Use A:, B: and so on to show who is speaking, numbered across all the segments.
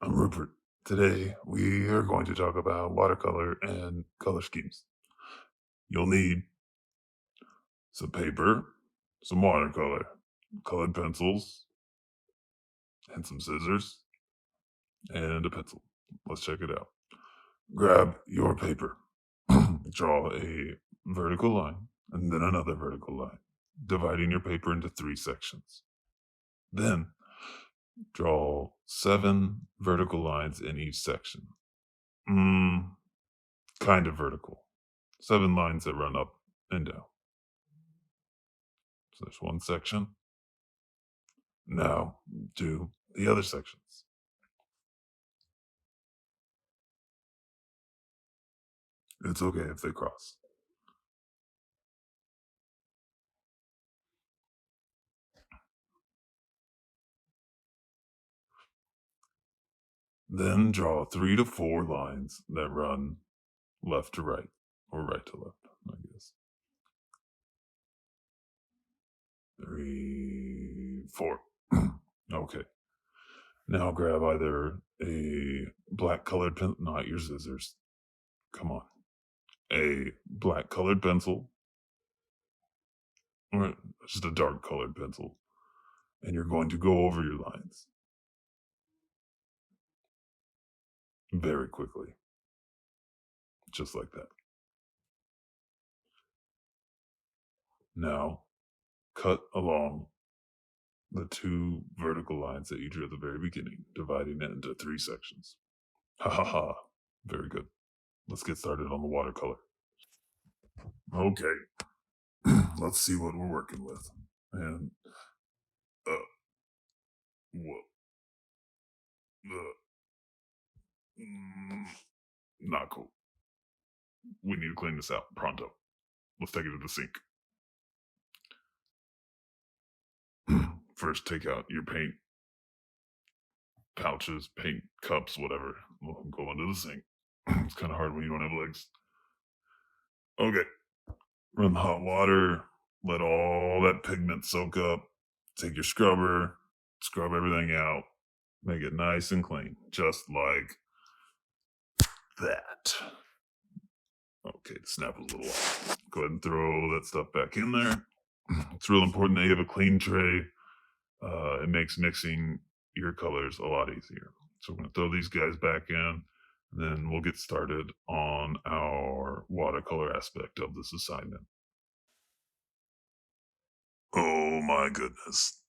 A: I'm Rupert. Today we are going to talk about watercolor and color schemes. You'll need some paper, some watercolor, colored pencils, and some scissors, and a pencil. Let's check it out. Grab your paper, draw a vertical line, and then another vertical line, dividing your paper into 3 sections. Then draw 7 vertical lines in each section. Mm, kind of vertical. 7 lines that run up and down. So there's one section. Now do the other sections. It's okay if they cross. Then draw 3 to 4 lines that run left to right, or right to left, I guess. 3, 4. Okay. Now grab either a black colored pen, not your scissors. Come on. A black colored pencil, or just a dark colored pencil, and you're going to go over your lines very quickly, just like that. Now cut along the 2 vertical lines that you drew at the very beginning, dividing it into 3 sections. Ha ha ha. Very good. Let's get started on the watercolor. Okay. Let's see what we're working with. And, uh, whoa. Uh, not cool. We need to clean this out pronto. Let's take it to the sink. First, take out your paint pouches, paint cups, whatever. We'll go into the sink. It's kind of hard when you don't have legs. Okay. Run the hot water, let all that pigment soak up. Take your scrubber, scrub everything out, make it nice and clean, just like that. Okay, the snap was a little off. Go ahead and throw that stuff back in there. It's real important that you have a clean tray. It makes mixing your colors a lot easier. So we're going to throw these guys back in, and then we'll get started on our watercolor aspect of this assignment. Oh my goodness.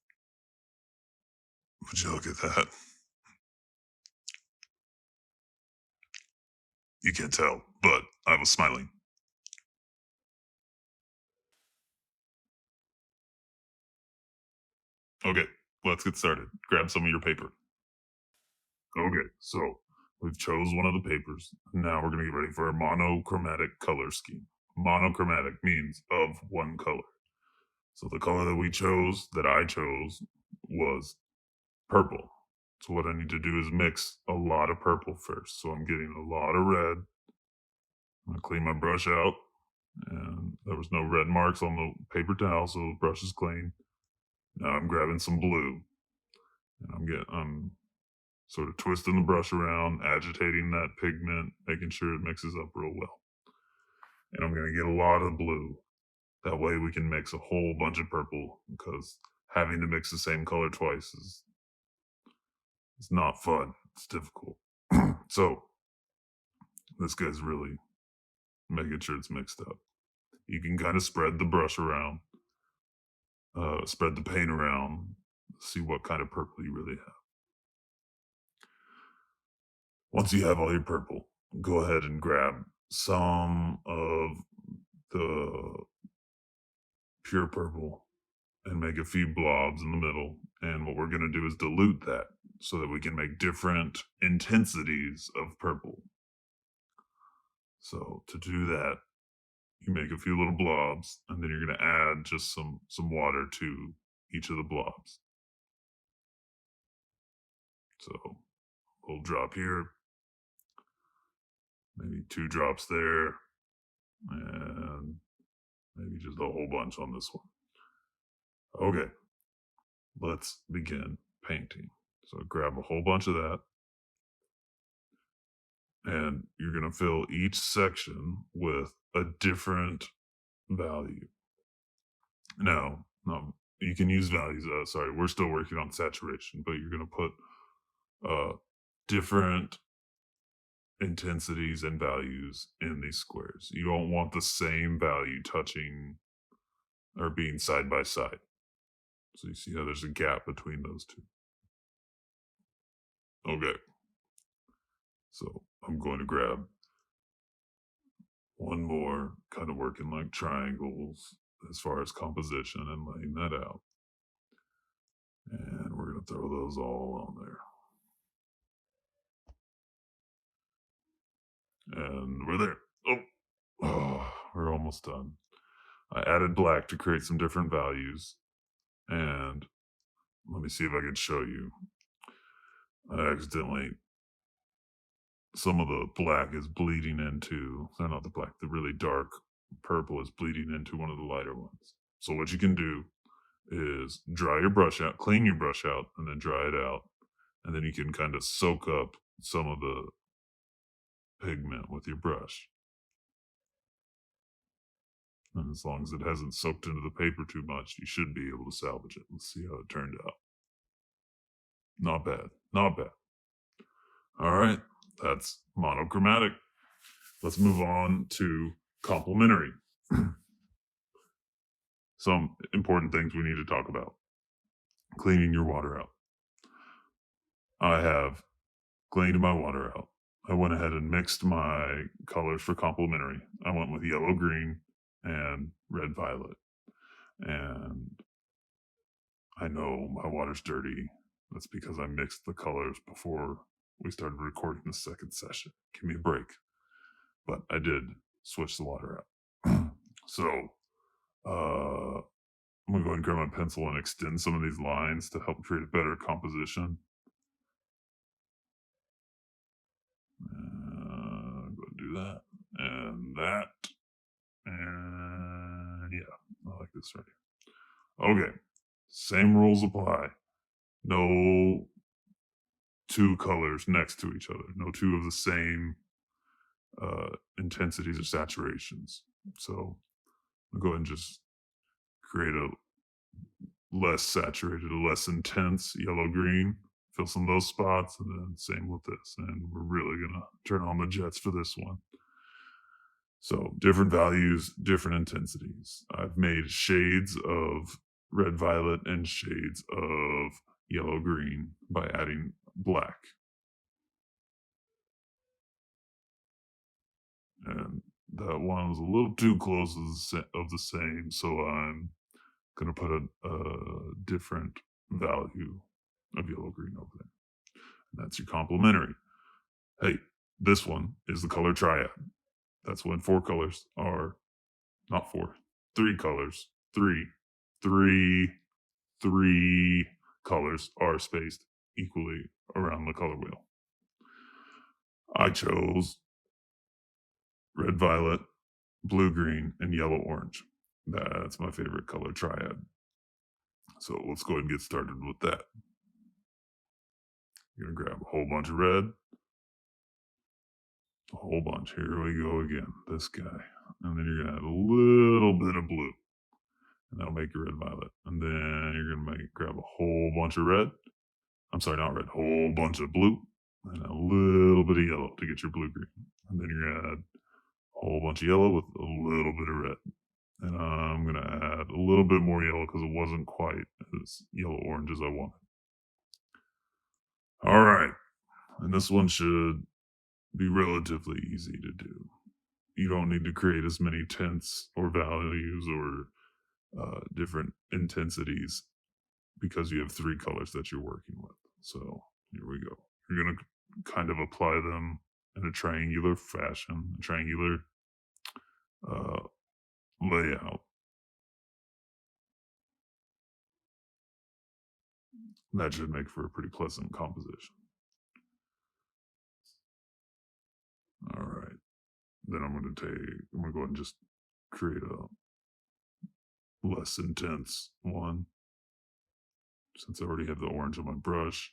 A: Would you look at that? You can't tell, but I was smiling. Okay, let's get started. Grab some of your paper. Okay, so we've chose one of the papers. Now we're going to get ready for a monochromatic color scheme. Monochromatic means of one color. So the color that I chose, was purple. So what I need to do is mix a lot of purple first. So I'm getting a lot of red. I'm going to clean my brush out. And there was no red marks on the paper towel, so the brush is clean. Now I'm grabbing some blue. And I'm sort of twisting the brush around, agitating that pigment, making sure it mixes up real well. And I'm going to get a lot of blue. That way we can mix a whole bunch of purple, because having to mix the same color twice is not fun. It's difficult. So this guy's really making sure it's mixed up. You can kind of spread the brush around, spread the paint around, see what kind of purple you really have. Once you have all your purple, go ahead and grab some of the pure purple and make a few blobs in the middle. And what we're going to do is dilute that so that we can make different intensities of purple. So to do that, you make a few little blobs, and then you're going to add just some water to each of the blobs. So a little drop here, maybe 2 drops there, and maybe just a whole bunch on this one. Okay, let's begin painting. So grab a whole bunch of that, and you're going to fill each section with a different value. Now, you can use values. Sorry, we're still working on saturation, but you're going to put different intensities and values in these squares. You don't want the same value touching or being side by side. So you see how there's a gap between those two. Okay. So I'm going to grab one more, kind of working like triangles as far as composition and laying that out. And we're going to throw those all on there. And we're there. Oh, we're almost done. I added black to create some different values. And let me see if I can show you. I accidentally, some of the black is bleeding into, not the black, the really dark purple is bleeding into one of the lighter ones. So what you can do is dry your brush out, clean your brush out, and then dry it out. And then you can kind of soak up some of the pigment with your brush. And as long as it hasn't soaked into the paper too much, you should be able to salvage it. Let's see how it turned out. Not bad. Not bad. All right. That's monochromatic. Let's move on to complementary. Some important things we need to talk about. Cleaning your water out. I have cleaned my water out. I went ahead and mixed my colors for complementary. I went with yellow, green, and red, violet. And I know my water's dirty. That's because I mixed the colors before we started recording the second session. Give me a break. But I did switch the water out. So I'm going to go ahead and grab my pencil and extend some of these lines to help create a better composition. I'm going to do that and that. And yeah, I like this right here. Okay, same rules apply. No two colors next to each other. No two of the same intensities or saturations. So I'll go ahead and just create a less saturated, a less intense yellow-green. Fill some of those spots, and then same with this. And we're really going to turn on the jets for this one. So different values, different intensities. I've made shades of red, violet, and shades of yellow, green by adding black. And that one was a little too close of the same, so I'm going to put a different value of yellow, green over there. And that's your complementary. Hey, this one is the color triad. That's when four colors are, not four, three colors, three colors are spaced equally around the color wheel. I chose red, violet, blue, green, and yellow, orange. That's my favorite color triad. So let's go ahead and get started with that. You're gonna grab a whole bunch of red, a whole bunch. Here we go again, this guy. And then you're gonna add a little bit of blue. And that'll make your red, violet. And then you're gonna grab a whole bunch of red. I'm sorry, not red, whole bunch of blue. And a little bit of yellow to get your blue, green. And then you're gonna add a whole bunch of yellow with a little bit of red. And I'm going to add a little bit more yellow because it wasn't quite as yellow-orange as I wanted. All right. And this one should be relatively easy to do. You don't need to create as many tints or values or different intensities because you have three colors that you're working with. So here we go. You're going to kind of apply them in a triangular fashion, a triangular layout. That should make for a pretty pleasant composition. All right. Then I'm going to go ahead and just create a less intense one since I already have the orange on my brush.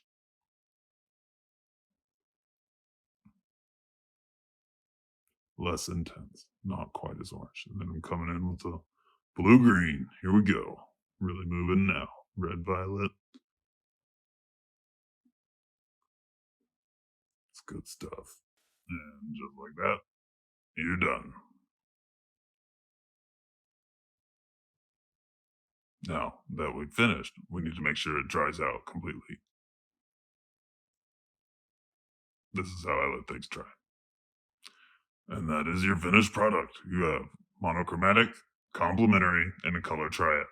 A: less intense, not quite as orange. And then I'm coming in with the blue green. Here we go. Really moving now. Red violet. It's good stuff. And just like that, you're done. Now that we've finished, we need to make sure it dries out completely. This is how I let things dry. And that is your finished product. You have monochromatic, complementary, and a color triad.